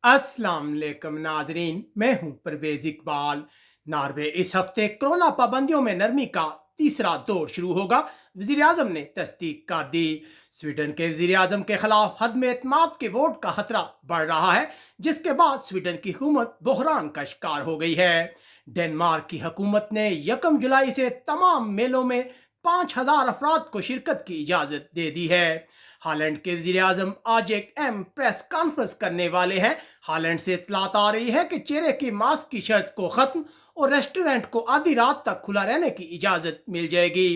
अस्सलाम वालेकुम नाजरीन, मैं हूं परवेज इकबाल। नॉर्वे इस हफ्ते कोरोना पाबंदियों में नरमी का तीसरा दौर शुरू होगा, वजीर आजम ने तस्दीक कर दी। स्वीडन के वजीर आजम के खिलाफ हद में एतमाद के वोट का खतरा बढ़ रहा है, जिसके बाद स्वीडन की हुकूमत बहरान का शिकार हो गई है। डेनमार्क की हुकूमत ने 1 जुलाई से तमाम मेलों में 5,000 अफराद को शिरकत की इजाजत दे दी है। हालैंड के वजीर आजम आज एक अहम प्रेस कॉन्फ्रेंस करने वाले हैं। हालैंड से इत्तलात आ रही है कि चेहरे की मास्क की शर्त को खत्म और रेस्टोरेंट को आधी रात तक खुला रहने की इजाजत मिल जाएगी।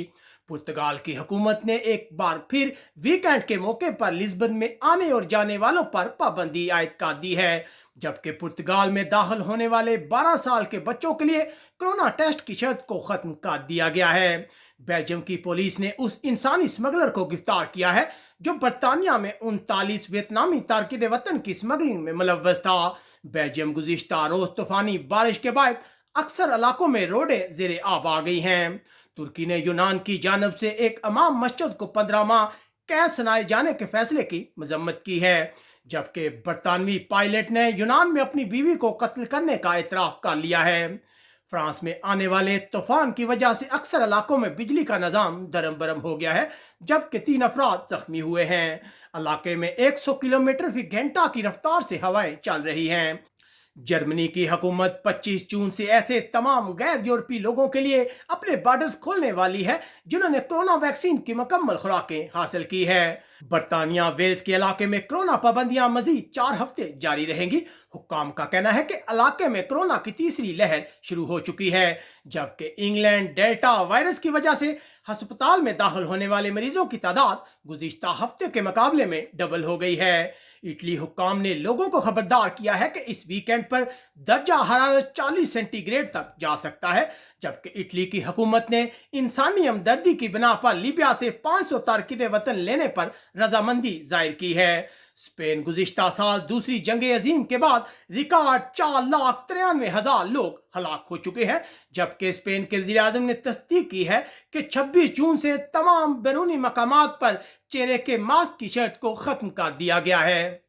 पुर्तगाल की हुकूमत ने एक बार फिर वीकेंड के मौके पर लिस्बन में आने और जाने वालों पर पाबंदी आयद कर दी है, जबकि पुर्तगाल में दाखिल होने वाले 12 साल के बच्चों के लिए कोरोना टेस्ट की शर्त को खत्म कर दिया गया है। बेल्जियम की पुलिस ने उस इंसानी स्मगलर को गिरफ्तार किया है जो बरतानिया में 39 वियतनामी तारकिन वतन की स्मगलिंग में मुलव्वस था। बेल्जियम गुज़िश्ता रोज तूफानी बारिश के बाद अक्सर इलाकों में रोडें ज़ेरे आब आ गई हैं। तुर्की ने यूनान की जानब से एक इमाम मस्जिद को 15 माह कैद सुनाए जाने के फैसले की मजम्मत की है, जबकि बरतानवी पायलट ने यूनान में अपनी बीवी को कत्ल करने का एतराफ़ कर लिया है। फ्रांस में आने वाले तूफान की वजह से अक्सर इलाकों में बिजली का निज़ाम दरम बरम हो गया है, जबकि 3 अफराद जख्मी हुए हैं। इलाके में 100 किलोमीटर फी घंटा की रफ्तार से हवाएं चल रही हैं। जर्मनी की हुकूमत 25 जून से ऐसे तमाम गैर यूरोपीय लोगों के लिए अपने बॉर्डर्स खोलने वाली है जिन्होंने कोरोना वैक्सीन की मुकम्मल खुराकें हासिल की है। बरतानिया वेल्स के इलाके में कोरोना पाबंदियां मजीद 4 हफ्ते जारी रहेंगी। हुक्काम का कहना है कि इलाके में कोरोना की तीसरी लहर शुरू हो चुकी है, जबकि इंग्लैंड डेल्टा वायरस की वजह से अस्पताल में दाखिल होने वाले मरीजों की तादाद गुज़िश्ता हफ्ते के मुकाबले में डबल हो गई है। इटली हुक्काम ने लोगों को खबरदार किया है कि इस वीकेंड पर दर्जा हरारत 40 सेंटीग्रेड तक जा सकता है, जबकि इटली की हुकूमत ने इंसानी हमदर्दी की बिना पर लीबिया से 500 तारकिन वतन लेने पर रजामंदी जाहिर की है। स्पेन गुज़िश्ता साल दूसरी जंग अजीम के बाद रिकॉर्ड 4,93,000 लोग हलाक हो चुके हैं, जबकि स्पेन के वज़ीर आज़म ने तस्दीक की है कि 26 जून से तमाम बैरूनी मकामात पर चेहरे के मास्क की शर्त को खत्म कर दिया गया है।